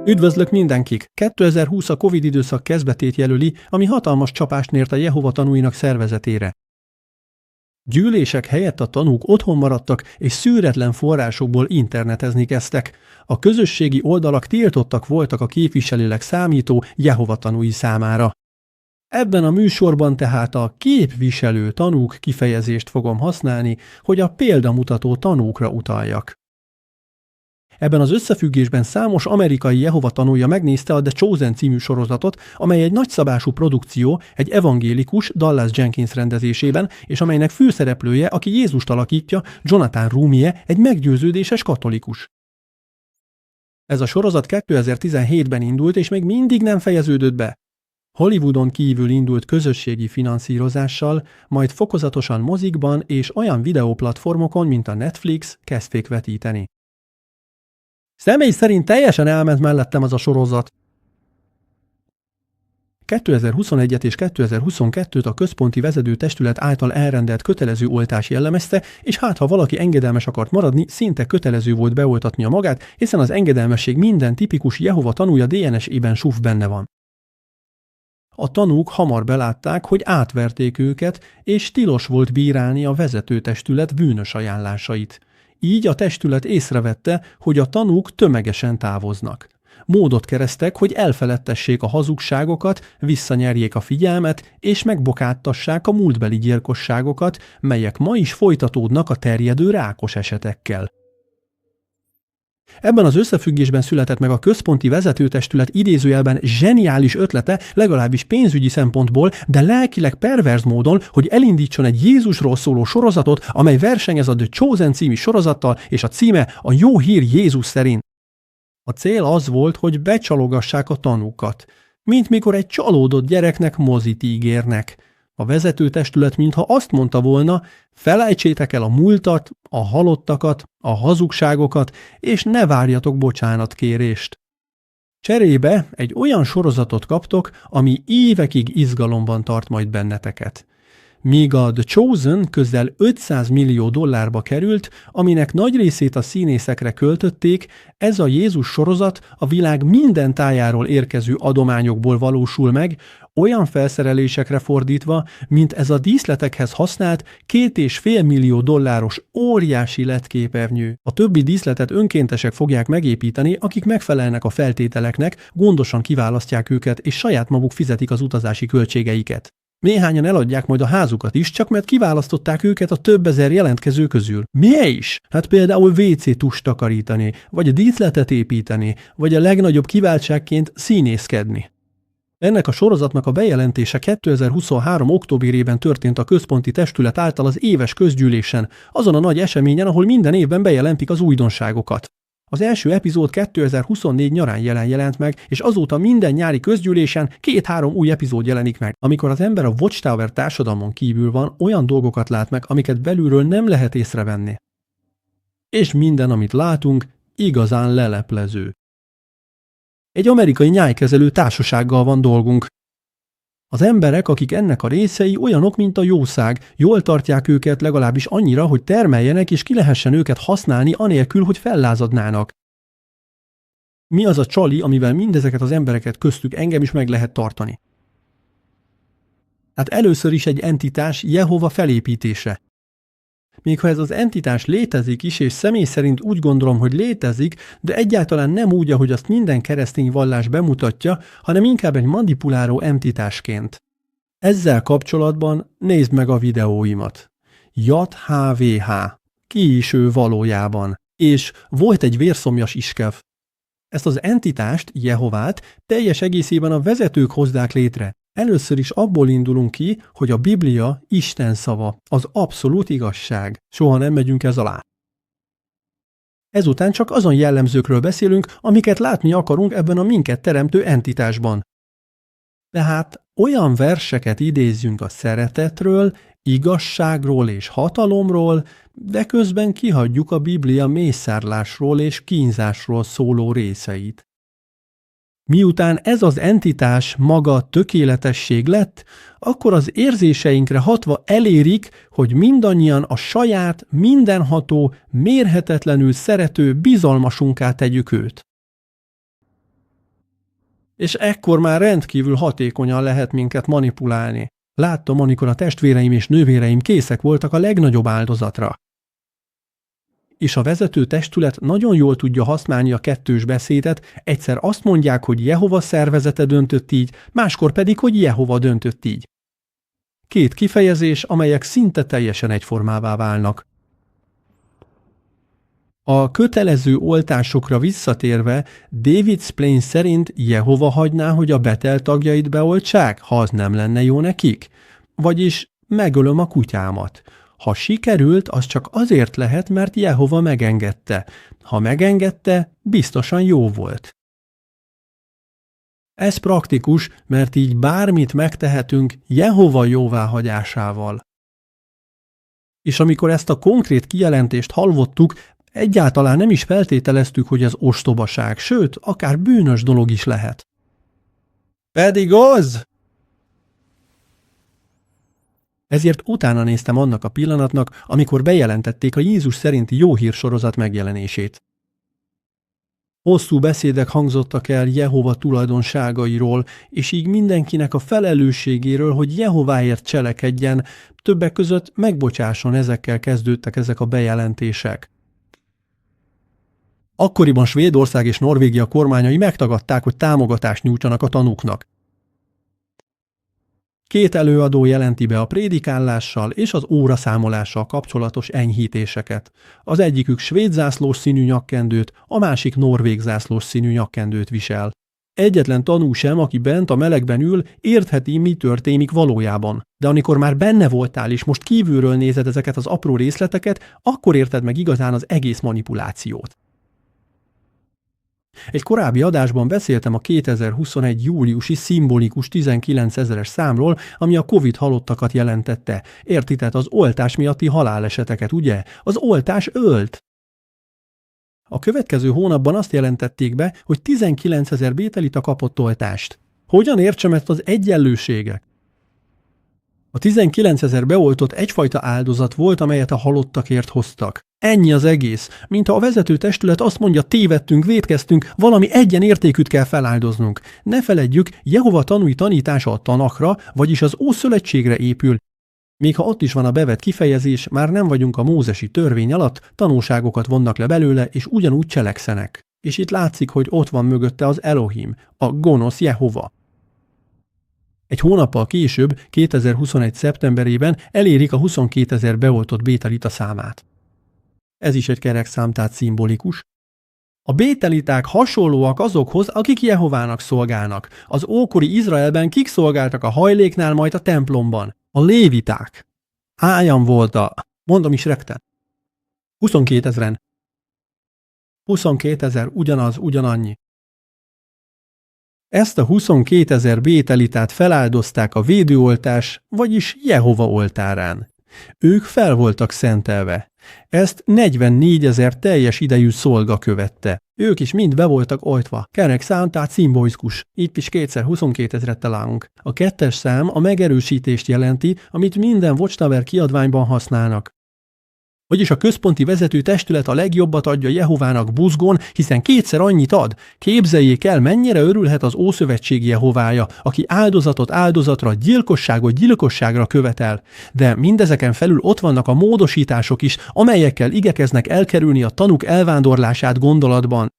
Üdvözlök mindenkik! 2020 a Covid időszak kezdetét jelöli, ami hatalmas csapást mért a Jehova tanúinak szervezetére. Gyűlések helyett a tanúk otthon maradtak, és szűretlen forrásokból internetezni kezdtek. A közösségi oldalak tiltottak voltak a képviselőleg számító Jehova tanúi számára. Ebben a műsorban tehát a képviselő tanúk kifejezést fogom használni, hogy a példamutató tanúkra utaljak. Ebben az összefüggésben számos amerikai Jehova tanúja megnézte a The Chosen című sorozatot, amely egy nagyszabású produkció, egy evangélikus Dallas Jenkins rendezésében, és amelynek főszereplője, aki Jézust alakítja, Jonathan Rumie, egy meggyőződéses katolikus. Ez a sorozat 2017-ben indult, és még mindig nem fejeződött be. Hollywoodon kívül indult közösségi finanszírozással, majd fokozatosan mozikban és olyan videóplatformokon, mint a Netflix kezdték vetíteni. Személy szerint teljesen elment mellettem az a sorozat. 2021-et és 2022-t a központi vezetőtestület által elrendelt kötelező oltás jellemezte, és hát ha valaki engedelmes akart maradni, szinte kötelező volt beoltatnia magát, hiszen az engedelmesség minden tipikus Jehova tanúja DNS-ében suf benne van. A tanúk hamar belátták, hogy átverték őket, és tilos volt bírálni a vezetőtestület bűnös ajánlásait. Így a testület észrevette, hogy a tanúk tömegesen távoznak. Módot kerestek, hogy elfeledtessék a hazugságokat, visszanyerjék a figyelmet, és megbokáttassák a múltbeli gyilkosságokat, melyek ma is folytatódnak a terjedő rákos esetekkel. Ebben az összefüggésben született meg a központi vezetőtestület idézőjelben zseniális ötlete, legalábbis pénzügyi szempontból, de lelkileg perverz módon, hogy elindítson egy Jézusról szóló sorozatot, amely versengez a The Chosen című sorozattal, és a címe a Jó hír Jézus szerint. A cél az volt, hogy becsalogassák a tanúkat, mint mikor egy csalódott gyereknek mozit ígérnek. A vezetőtestület mintha azt mondta volna, felejtsétek el a múltat, a halottakat, a hazugságokat, és ne várjatok bocsánatkérést. Cserébe egy olyan sorozatot kaptok, ami évekig izgalomban tart majd benneteket. Míg a The Chosen közel $500 millió került, aminek nagy részét a színészekre költötték, ez a Jézus sorozat a világ minden tájáról érkező adományokból valósul meg, olyan felszerelésekre fordítva, mint ez a díszletekhez használt $2,5 millió óriási LED-képernyő. A többi díszletet önkéntesek fogják megépíteni, akik megfelelnek a feltételeknek, gondosan kiválasztják őket, és saját maguk fizetik az utazási költségeiket. Néhányan eladják majd a házukat is, csak mert kiválasztották őket a több ezer jelentkező közül. Miért is? Hát például WC-tust takarítani, vagy a díszletet építeni, vagy a legnagyobb kiváltságként színészkedni. Ennek a sorozatnak a bejelentése 2023. októberében történt a központi testület által az éves közgyűlésen, azon a nagy eseményen, ahol minden évben bejelentik az újdonságokat. Az első epizód 2024 nyarán jelent meg, és azóta minden nyári közgyűlésen 2-3 új epizód jelenik meg. Amikor az ember a Watchtower társadalmon kívül van, olyan dolgokat lát meg, amiket belülről nem lehet észrevenni. És minden, amit látunk, igazán leleplező. Egy amerikai nyájkezelő társasággal van dolgunk. Az emberek, akik ennek a részei, olyanok, mint a jószág, jól tartják őket legalábbis annyira, hogy termeljenek és ki lehessen őket használni anélkül, hogy fellázadnának. Mi az a csali, amivel mindezeket az embereket, köztük engem is meg lehet tartani? Hát először is egy entitás Jehova felépítése. Még ha ez az entitás létezik is, és személy szerint úgy gondolom, hogy létezik, de egyáltalán nem úgy, ahogy azt minden keresztény vallás bemutatja, hanem inkább egy manipuláló entitásként. Ezzel kapcsolatban nézd meg a videóimat. JHVH. Ki is ő valójában? És volt egy vérszomjas iskev. Ezt az entitást, Jehovát, teljes egészében a vezetők hozzák létre. Először is abból indulunk ki, hogy a Biblia Isten szava, az abszolút igazság. Soha nem megyünk ez alá. Ezután csak azon jellemzőkről beszélünk, amiket látni akarunk ebben a minket teremtő entitásban. Tehát olyan verseket idézzünk a szeretetről, igazságról és hatalomról, de közben kihagyjuk a Biblia mészárlásról és kínzásról szóló részeit. Miután ez az entitás maga tökéletesség lett, akkor az érzéseinkre hatva elérik, hogy mindannyian a saját, mindenható, mérhetetlenül szerető bizalmasunká tegyük őt. És ekkor már rendkívül hatékonyan lehet minket manipulálni. Láttam, amikor a testvéreim és nővéreim készek voltak a legnagyobb áldozatra. És a vezető testület nagyon jól tudja használni a kettős beszédet, egyszer azt mondják, hogy Jehova szervezete döntött így, máskor pedig, hogy Jehova döntött így. Két kifejezés, amelyek szinte teljesen egyformává válnak. A kötelező oltásokra visszatérve, David Splain szerint Jehova hagyná, hogy a Betel tagjait beoltsák, ha az nem lenne jó nekik? Vagyis megölöm a kutyámat. Ha sikerült, az csak azért lehet, mert Jehova megengedte. Ha megengedte, biztosan jó volt. Ez praktikus, mert így bármit megtehetünk Jehova jóváhagyásával. És amikor ezt a konkrét kijelentést hallottuk, egyáltalán nem is feltételeztük, hogy ez ostobaság, sőt, akár bűnös dolog is lehet. Pedig az! Ezért utána néztem annak a pillanatnak, amikor bejelentették a Jézus szerinti jó hír sorozat megjelenését. Hosszú beszédek hangzottak el Jehova tulajdonságairól, és így mindenkinek a felelősségéről, hogy Jehováért cselekedjen, többek között megbocsásson, ezekkel kezdődtek ezek a bejelentések. Akkoriban Svédország és Norvégia kormányai megtagadták, hogy támogatást nyújtsanak a tanúknak. Két előadó jelenti be a prédikálással és az óraszámolással kapcsolatos enyhítéseket. Az egyikük svéd zászlós színű nyakkendőt, a másik norvég zászlós színű nyakkendőt visel. Egyetlen tanú sem, aki bent a melegben ül, értheti, mi történik valójában. De amikor már benne voltál és most kívülről nézed ezeket az apró részleteket, akkor érted meg igazán az egész manipulációt. Egy korábbi adásban beszéltem a 2021. júliusi szimbolikus 19 000-es számról, ami a Covid halottakat jelentette. Értitek, az oltás miatti haláleseteket, ugye? Az oltás ölt! A következő hónapban azt jelentették be, hogy 19 000 bételita kapott oltást. Hogyan értsem ezt az egyenlőséget? A 19 000 beoltott egyfajta áldozat volt, amelyet a halottakért hoztak. Ennyi az egész. Mintha a vezető testület azt mondja, tévedtünk, vétkeztünk, valami egyenértékűt kell feláldoznunk. Ne feledjük, Jehova tanúi tanítása a tanakra, vagyis az Ószövetségre épül. Még ha ott is van a bevett kifejezés, már nem vagyunk a mózesi törvény alatt, tanúságokat vonnak le belőle, és ugyanúgy cselekszenek. És itt látszik, hogy ott van mögötte az Elohim, a gonosz Jehova. Egy hónappal később, 2021. szeptemberében elérik a 22 000 beoltott bételita számát. Ez is egy kerekszám, tehát szimbolikus. A bételiták hasonlóak azokhoz, akik Jehovának szolgálnak. Az ókori Izraelben kik szolgáltak a hajléknál, majd a templomban? A léviták. Hányan volt mondom is rekten. 22 000. 22 000 ugyanannyi. Ezt a 22 000 bételitát feláldozták a védőoltás, vagyis Jehova oltárán. Ők fel voltak szentelve. Ezt 44 000 teljes idejű szolga követte. Ők is mind be voltak oltva. Kerekszám, tehát szimbolikus. Itt is kétszer 22 000-et találunk. A kettes szám a megerősítést jelenti, amit minden Watchtower kiadványban használnak. Vagyis a központi vezető testület a legjobbat adja Jehovának buzgón, hiszen kétszer annyit ad. Képzeljék el, mennyire örülhet az Ószövetségi Jehovája, aki áldozatot áldozatra, gyilkosságot gyilkosságra követel. De mindezeken felül ott vannak a módosítások is, amelyekkel igyekeznek elkerülni a tanúk elvándorlását gondolatban.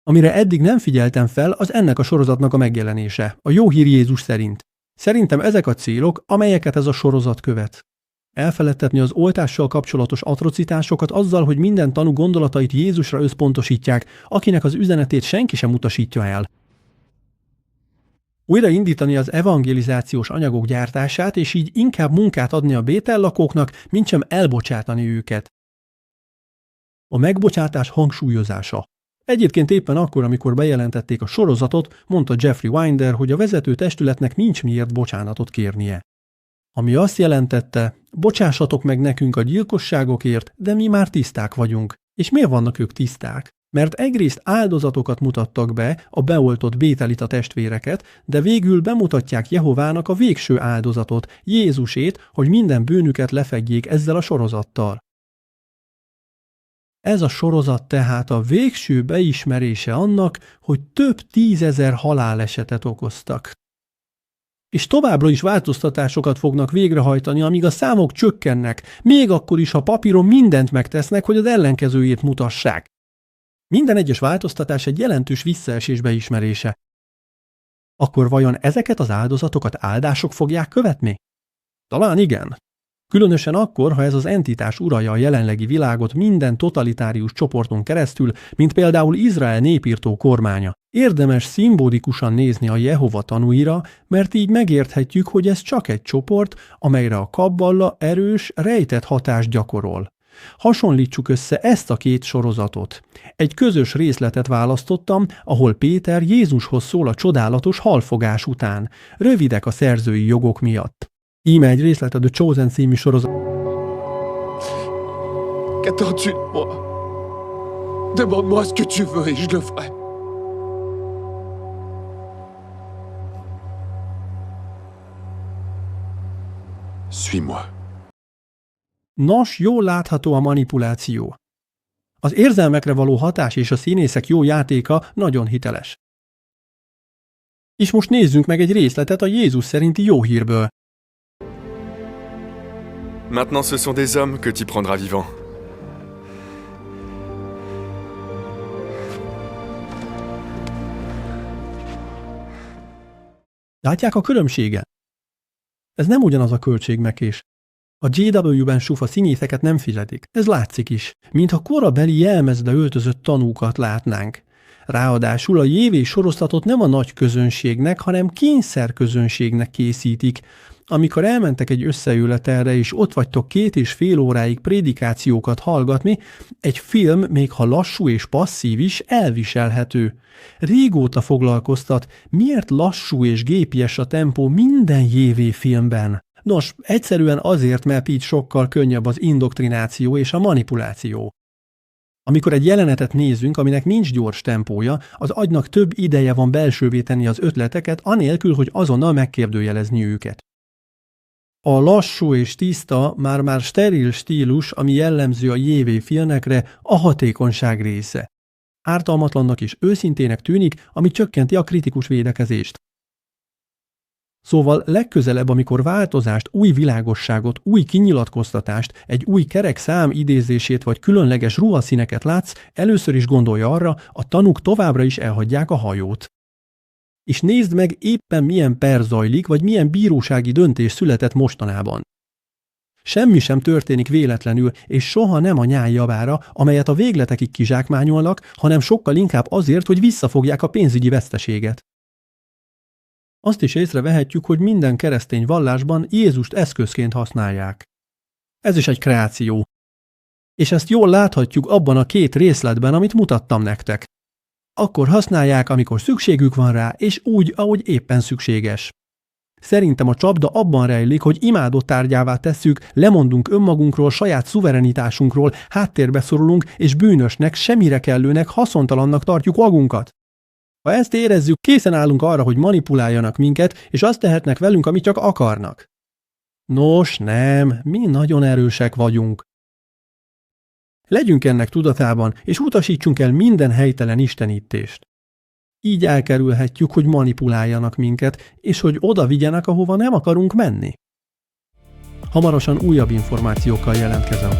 Amire eddig nem figyeltem fel, az ennek a sorozatnak a megjelenése, a jó hír Jézus szerint. Szerintem ezek a célok, amelyeket ez a sorozat követ. Elfeledtetni az oltással kapcsolatos atrocitásokat azzal, hogy minden tanú gondolatait Jézusra összpontosítják, akinek az üzenetét senki sem utasítja el. Újraindítani az evangelizációs anyagok gyártását, és így inkább munkát adni a Bétel lakóknak, mintsem elbocsátani őket. A megbocsátás hangsúlyozása. Egyébként éppen akkor, amikor bejelentették a sorozatot, mondta Jeffrey Winder, hogy a vezető testületnek nincs miért bocsánatot kérnie. Ami azt jelentette, bocsássatok meg nekünk a gyilkosságokért, de mi már tiszták vagyunk. És miért vannak ők tiszták? Mert egyrészt áldozatokat mutattak be, a beoltott bételita testvéreket, de végül bemutatják Jehovának a végső áldozatot, Jézusét, hogy minden bűnüket lefedjék ezzel a sorozattal. Ez a sorozat tehát a végső beismerése annak, hogy több 10 000 halálesetet okoztak. És továbbra is változtatásokat fognak végrehajtani, amíg a számok csökkennek, még akkor is, ha papíron mindent megtesznek, hogy az ellenkezőjét mutassák. Minden egyes változtatás egy jelentős visszaesés beismerése. Akkor vajon ezeket az áldozatokat áldások fogják követni? Talán igen. Különösen akkor, ha ez az entitás uralja a jelenlegi világot minden totalitárius csoporton keresztül, mint például Izrael népirtó kormánya. Érdemes szimbolikusan nézni a Jehova tanúira, mert így megérthetjük, hogy ez csak egy csoport, amelyre a kabbala erős, rejtett hatást gyakorol. Hasonlítsuk össze ezt a két sorozatot. Egy közös részletet választottam, ahol Péter Jézushoz szól a csodálatos halfogás után. Rövidek a szerzői jogok miatt. Íme egy részlet a The Chosen című sorozat. Qu'attends-tu de moi? Demande-moi ce que tu veux et je le ferai. Suis-moi. Nos, jól látható a manipuláció. Az érzelmekre való hatás és a színészek jó játéka nagyon hiteles. És most nézzünk meg egy részletet a Jézus szerinti jó hírből. Maintenant ce sont des hommes que tu prendras vivants. Látják a különbséget? Ez nem ugyanaz a költségmekés. A JW-ben sufa színészeket nem fizetik. Ez látszik is, mintha korabeli jelmezbe öltözött tanúkat látnánk. Ráadásul a JV sorozatot nem a nagy közönségnek, hanem kényszerközönségnek készítik. Amikor elmentek egy összejövetelre, és ott vagytok 2,5 óráig prédikációkat hallgatni, egy film, még ha lassú és passzív is, elviselhető. Régóta foglalkoztat, miért lassú és gépies a tempó minden JV filmben. Nos, egyszerűen azért, mert így sokkal könnyebb az indoktrináció és a manipuláció. Amikor egy jelenetet nézünk, aminek nincs gyors tempója, az agynak több ideje van belsővé tenni az ötleteket, anélkül, hogy azonnal megkérdőjelezni őket. A lassú és tiszta, már-már steril stílus, ami jellemző a JV filmekre, a hatékonyság része. Ártalmatlannak és őszintének tűnik, ami csökkenti a kritikus védekezést. Szóval legközelebb, amikor változást, új világosságot, új kinyilatkoztatást, egy új kerek szám idézését vagy különleges ruhaszíneket látsz, először is gondolj arra, a tanúk továbbra is elhagyják a hajót. És nézd meg, éppen milyen per zajlik, vagy milyen bírósági döntés született mostanában. Semmi sem történik véletlenül, és soha nem a nyáj javára, amelyet a végletekig kizsákmányolnak, hanem sokkal inkább azért, hogy visszafogják a pénzügyi veszteséget. Azt is észrevehetjük, hogy minden keresztény vallásban Jézust eszközként használják. Ez is egy kreáció. És ezt jól láthatjuk abban a 2 részletben, amit mutattam nektek. Akkor használják, amikor szükségük van rá, és úgy, ahogy éppen szükséges. Szerintem a csapda abban rejlik, hogy imádott tárgyává tesszük, lemondunk önmagunkról, saját szuverenitásunkról, háttérbe szorulunk, és bűnösnek, semmire kellőnek, haszontalannak tartjuk magunkat. Ha ezt érezzük, készen állunk arra, hogy manipuláljanak minket, és azt tehetnek velünk, amit csak akarnak. Nos, nem, mi nagyon erősek vagyunk. Legyünk ennek tudatában, és utasítsunk el minden helytelen istenítést. Így elkerülhetjük, hogy manipuláljanak minket, és hogy oda vigyenek, ahova nem akarunk menni. Hamarosan újabb információkkal jelentkezem.